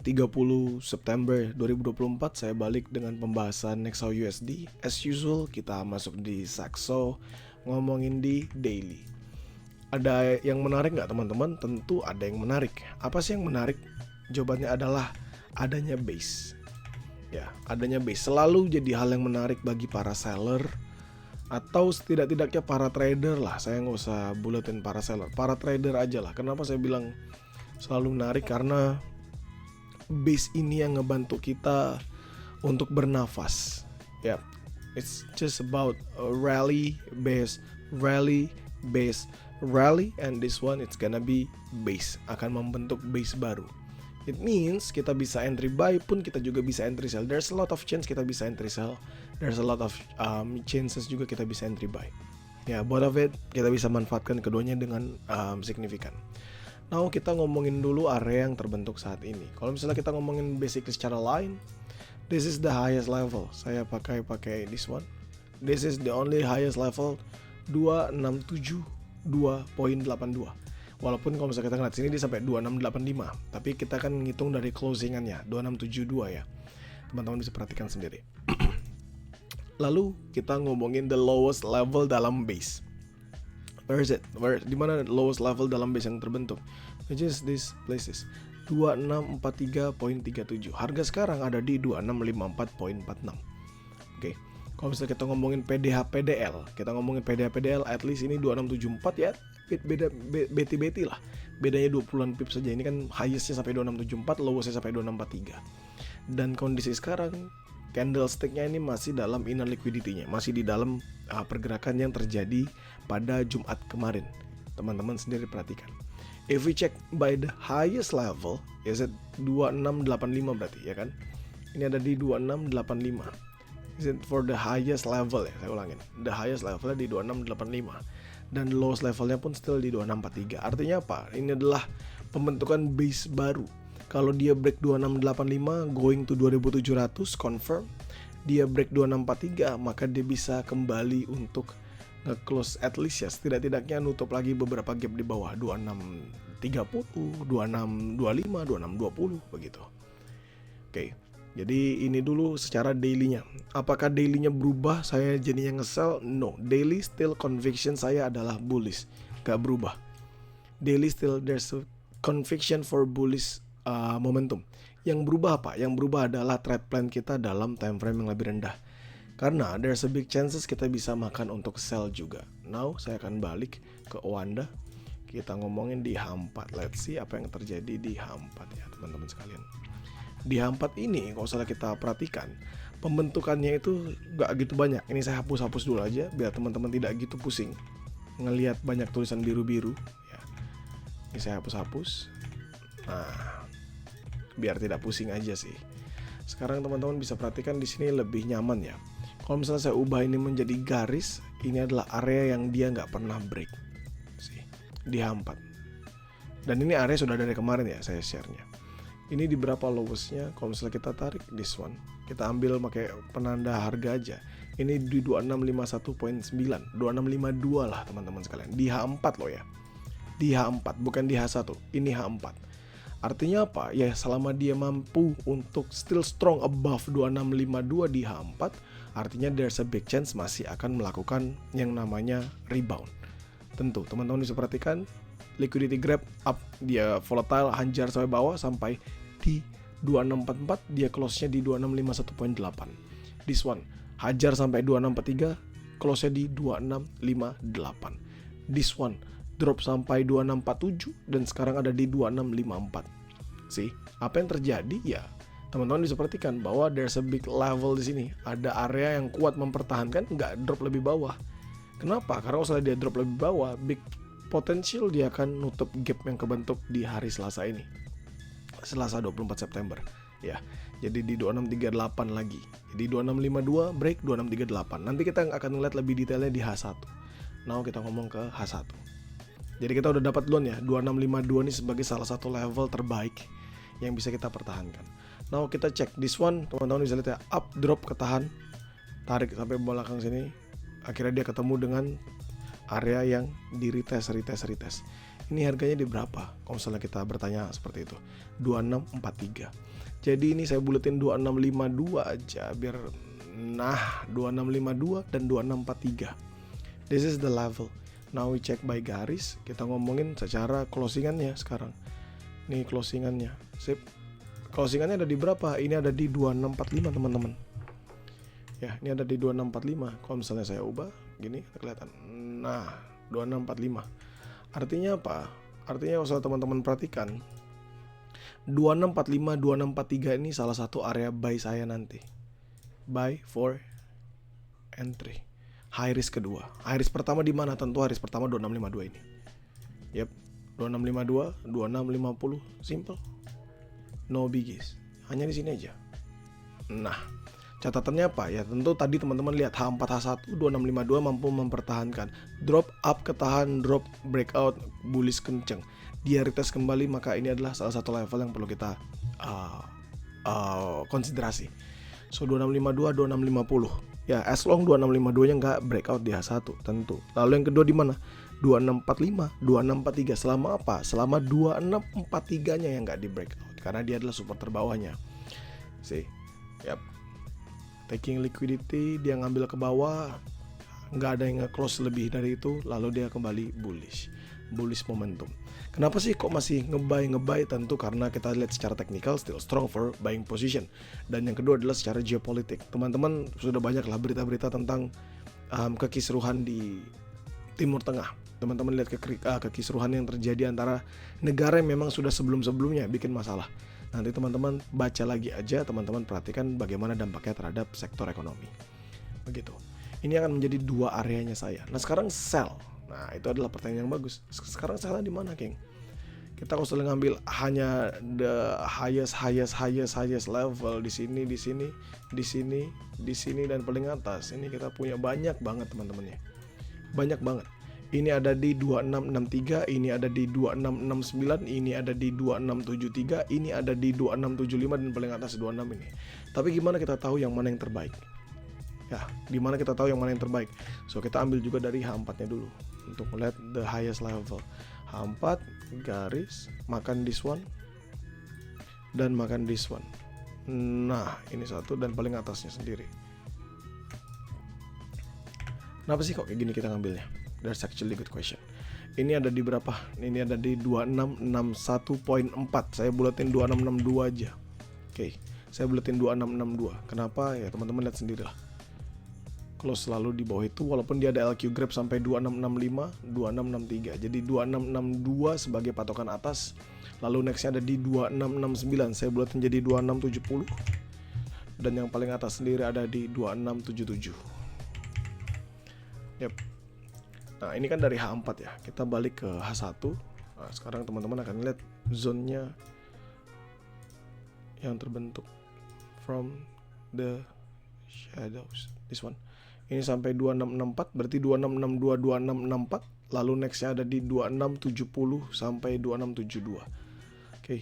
30 September 2024 saya balik dengan pembahasan Nexo USD. As usual kita masuk di Saxo, ngomongin di daily. Ada yang menarik nggak teman-teman? Tentu ada yang menarik. Apa sih yang menarik? Jawabannya adalah adanya base. Ya, adanya base selalu jadi hal yang menarik bagi para seller atau setidak-tidaknya para trader lah. Saya nggak usah buletin para seller, para trader aja lah. Kenapa saya bilang selalu menarik? Karena base ini yang ngebantu kita untuk bernafas. Ya, it's just about a rally, base, and this one it's gonna be base, akan membentuk base baru. It means kita bisa entry buy pun kita juga bisa entry sell. There's a lot of chance kita bisa entry sell. There's a lot of chances juga kita bisa entry buy. Ya, both of it kita bisa manfaatkan keduanya dengan signifikan. Now kita ngomongin dulu area yang terbentuk saat ini. Kalau misalnya kita ngomongin basically secara line, this is the highest level. Saya pakai this one. This is the only highest level 267 2.82. Walaupun kalau misalnya kita ngeliat sini dia sampai 2685, tapi kita kan ngitung dari closingannya 2672 ya. Teman-teman bisa perhatikan sendiri. Lalu kita ngomongin the lowest level dalam base. Where is it? Di mana lowest level dalam base yang terbentuk? Which is these places. 2643.37. Harga sekarang ada di 2654.46. Oke. Kalau misalnya kita ngomongin PDH-PDL, at least ini 2674 ya. Beda beti lah. Bedanya 20-an pips saja. Ini kan highestnya sampai 2674, lowestnya sampai 2643. Dan kondisi sekarang candlestick-nya ini masih dalam inner liquidity-nya, masih di dalam pergerakan yang terjadi pada Jumat kemarin. Teman-teman sendiri perhatikan. If we check by the highest level, is it 2685 berarti ya kan? Ini ada di 2685. Is it for the highest level ya? Saya ulangin. The highest levelnya di 2685. Dan the lowest levelnya pun still di 2643. Artinya apa? Ini adalah pembentukan base baru. Kalau dia break 2685 going to 2700 confirm, dia break 2643 maka dia bisa kembali untuk nge-close at least ya setidak-tidaknya nutup lagi beberapa gap di bawah 2630, 2625, 2620 begitu. Oke. Jadi ini dulu secara daily-nya. Apakah daily-nya berubah? Saya jadinya nge-sell? No. Daily still conviction saya adalah bullish. Gak berubah. Daily still there's a conviction for bullish momentum. Yang berubah apa? Yang berubah adalah trade plan kita dalam time frame yang lebih rendah. Karena there's a big chances kita bisa makan untuk sell juga. Now saya akan balik ke Owanda. Kita ngomongin di H4. Let's see apa yang terjadi di H4 ya teman-teman sekalian. Di H4 ini kalau salah kita perhatikan pembentukannya itu gak gitu banyak. Ini saya hapus-hapus dulu aja biar teman-teman tidak gitu pusing ngelihat banyak tulisan biru-biru ya. Ini saya hapus-hapus. Nah, biar tidak pusing aja sih. Sekarang teman-teman bisa perhatikan di sini lebih nyaman ya. Kalau misalnya saya ubah ini menjadi garis, ini adalah area yang dia nggak pernah break sih di H4. Dan ini area sudah dari kemarin ya saya share-nya. Ini di berapa lowest-nya? Kalau misalnya kita tarik this one, kita ambil pakai penanda harga aja. Ini di 2651.9, 2652 lah teman-teman sekalian. Di H4 loh ya. Di H4, bukan di H1. Ini H4. Artinya apa? Ya selama dia mampu untuk still strong above 2652 di H4, artinya there's a big chance masih akan melakukan yang namanya rebound. Tentu teman-teman bisa perhatikan liquidity grab up, dia volatile hajar sampai bawah sampai di 2644, dia close-nya di 2651.8. This one hajar sampai 2643, close-nya di 2658. This one drop sampai 2647 dan sekarang ada di 2654. See, apa yang terjadi ya? Teman-teman bisa perhatikan bahwa there's a big level di sini. Ada area yang kuat mempertahankan, nggak drop lebih bawah. Kenapa? Karena kalau dia drop lebih bawah, big potential dia akan nutup gap yang kebentuk di hari Selasa ini. Selasa 24 September. Ya, jadi di 2638 lagi. Jadi 2652 break 2638. Nanti kita akan ngeliat lebih detailnya di H1. Now kita ngomong ke H1. Jadi kita udah dapat duluan ya 2652 ini sebagai salah satu level terbaik yang bisa kita pertahankan. Now kita cek this one, teman-teman bisa lihat ya, up drop ketahan, tarik sampai belakang sini, akhirnya dia ketemu dengan area yang di retest. Ini harganya di berapa? Kalau misalnya kita bertanya seperti itu. 2643. Jadi ini saya buletin 2652 aja biar 2652 dan 2643. This is the level. Now we check by garis. Kita ngomongin secara closingannya sekarang. Nih closingannya. Sip. Closingannya ada di berapa? Ini ada di 2645 teman-teman. Ya, ini ada di 2645. Kalau misalnya saya ubah gini kelihatan. Nah, 2645. Artinya apa? Artinya kalau teman-teman perhatikan 2645, 2643 ini salah satu area buy saya nanti. Buy for entry. High risk kedua. High risk pertama di mana? Tentu high risk pertama 2652 ini. Yep, 2652, 2650, simple. No biggies. Hanya di sini aja. Nah, catatannya apa? Ya tentu tadi teman-teman lihat H4 H1 2652 mampu mempertahankan. Drop up ketahan, drop breakout bullish kenceng. Dia retest kembali, maka ini adalah salah satu level yang perlu kita konsiderasi. So 2652, 2650. Ya, as long 2652-nya nggak breakout di H1 tentu. Lalu yang kedua di mana? 2645, 2643. Selama apa? Selama 2643-nya yang nggak di breakout karena dia adalah support terbawahnya. See? Yap. Taking liquidity, dia ngambil ke bawah, nggak ada yang nge-close lebih dari itu, lalu dia kembali bullish momentum. Kenapa sih kok masih nge-buy? Tentu karena kita lihat secara teknikal still strong for buying position. Dan yang kedua adalah secara geopolitik. Teman-teman sudah banyak lah berita-berita tentang kekisruhan di Timur Tengah. Teman-teman lihat kekisruhan yang terjadi antara negara yang memang sudah sebelum-sebelumnya bikin masalah. Nanti teman-teman baca lagi aja, teman-teman perhatikan bagaimana dampaknya terhadap sektor ekonomi. Begitu. Ini akan menjadi dua areanya saya. Nah sekarang sell. Nah itu adalah pertanyaan yang bagus. Sekarang sell di mana, King? Kita kalau selalu ngambil hanya the highest level di sini dan paling atas. Ini kita punya banyak banget teman-temannya. Banyak banget. Ini ada di 2663, ini ada di 2669, ini ada di 2673, ini ada di 2675 dan paling atas 26 ini. Tapi gimana kita tahu yang mana yang terbaik? Ya, gimana kita tahu yang mana yang terbaik? So kita ambil juga dari H4-nya dulu untuk melihat the highest level. H4 garis makan this one dan makan this one. Nah, ini satu dan paling atasnya sendiri. Kenapa sih kok kayak gini kita ngambilnya? That's actually good question. Ini ada di berapa? Ini ada di 2661.4. Saya buletin 2662 aja. Oke, saya buletin 2662. Kenapa? Ya teman-teman lihat sendirilah. Close selalu di bawah itu walaupun dia ada LQ grab sampai 2665, 2663. Jadi 2662 sebagai patokan atas. Lalu nextnya ada di 2669. Saya buletin jadi 2670. Dan yang paling atas sendiri ada di 2677. Yep. Nah ini kan dari H4 ya. Kita balik ke H1. Nah, sekarang teman-teman akan lihat zone-nya yang terbentuk from the shadows. This one. Ini sampai 2664, berarti 2662, 2664. Lalu nextnya ada di 2670 sampai 2672. Oke.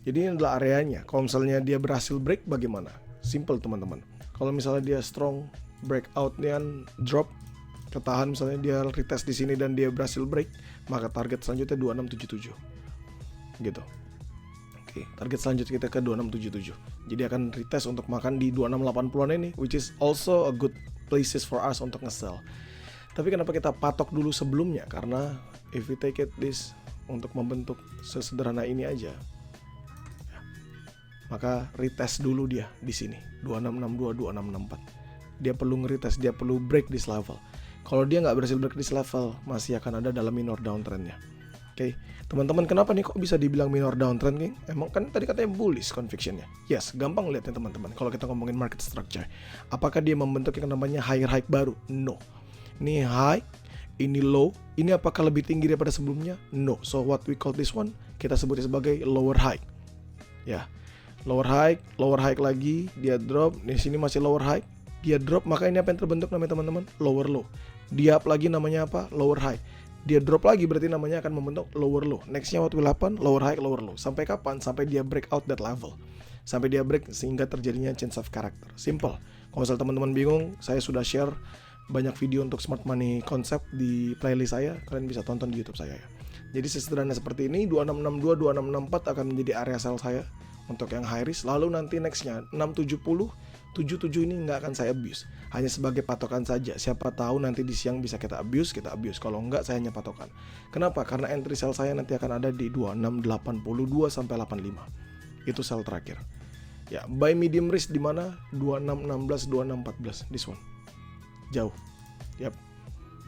Jadi ini adalah areanya. Kalau misalnya dia berhasil break bagaimana? Simple teman-teman. Kalau misalnya dia strong breakout dan drop, ketahan misalnya dia retest di sini dan dia berhasil break, maka target selanjutnya 2677. Gitu. Oke, target selanjutnya kita ke 2677. Jadi akan retest untuk makan di 2680-an ini, which is also a good places for us untuk nge-sell. Tapi kenapa kita patok dulu sebelumnya? Karena if we take it this untuk membentuk sesederhana ini aja, maka retest dulu dia di sini 2662, 2664. Dia perlu nge-retest, dia perlu break this level. Kalau dia nggak berhasil break this level, masih akan ada dalam minor downtrendnya. Oke, teman-teman, kenapa nih kok bisa dibilang minor downtrend, King? Emang kan tadi katanya bullish convictionnya. Yes, gampang lihatnya teman-teman. Kalau kita ngomongin market structure, apakah dia membentuk yang namanya higher high baru? No. Ini high, ini low. Ini apakah lebih tinggi daripada sebelumnya? No. So what we call this one, kita sebutnya sebagai lower high. Ya, lower high lagi, dia drop. Di sini masih lower high, dia drop. Maka ini apa yang terbentuk namanya teman-teman? Lower low. Dia up lagi namanya apa? Lower high. Dia drop lagi berarti namanya akan membentuk lower low. Nextnya what will happen? Lower high, lower low. Sampai kapan? Sampai dia break out that level. Sampai dia break sehingga terjadinya change of character. Simple. Kalau misalnya teman-teman bingung, saya sudah share banyak video untuk smart money konsep di playlist saya. Kalian bisa tonton di YouTube saya ya. Jadi sesederhana seperti ini, 2662, 2664 akan menjadi area sell saya untuk yang high risk. Lalu nanti nextnya 670, 77 ini nggak akan saya abuse, hanya sebagai patokan saja. Siapa tahu nanti di siang bisa kita abuse. Kalau nggak, saya hanya patokan. Kenapa? Karena entry sell saya nanti akan ada di 2682 sampai 85. Itu sell terakhir. Ya, buy medium risk di mana? 2616, 2614. This one. Jauh. Yap.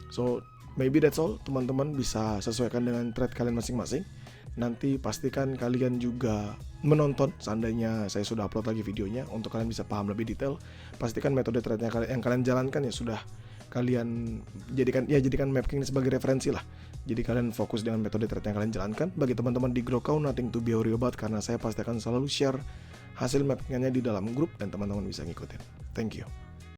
So, maybe that's all. Teman-teman bisa sesuaikan dengan trade kalian masing-masing. Nanti pastikan kalian juga menonton, seandainya saya sudah upload lagi videonya, untuk kalian bisa paham lebih detail. Pastikan metode trade yang kalian jalankan ya sudah kalian jadikan map king ini sebagai referensi lah. Jadi kalian fokus dengan metode trade yang kalian jalankan. Bagi teman-teman di Growcow, nothing to be worried about, karena saya pasti akan selalu share hasil mappingnya di dalam grup dan teman-teman bisa ngikutin. Thank you.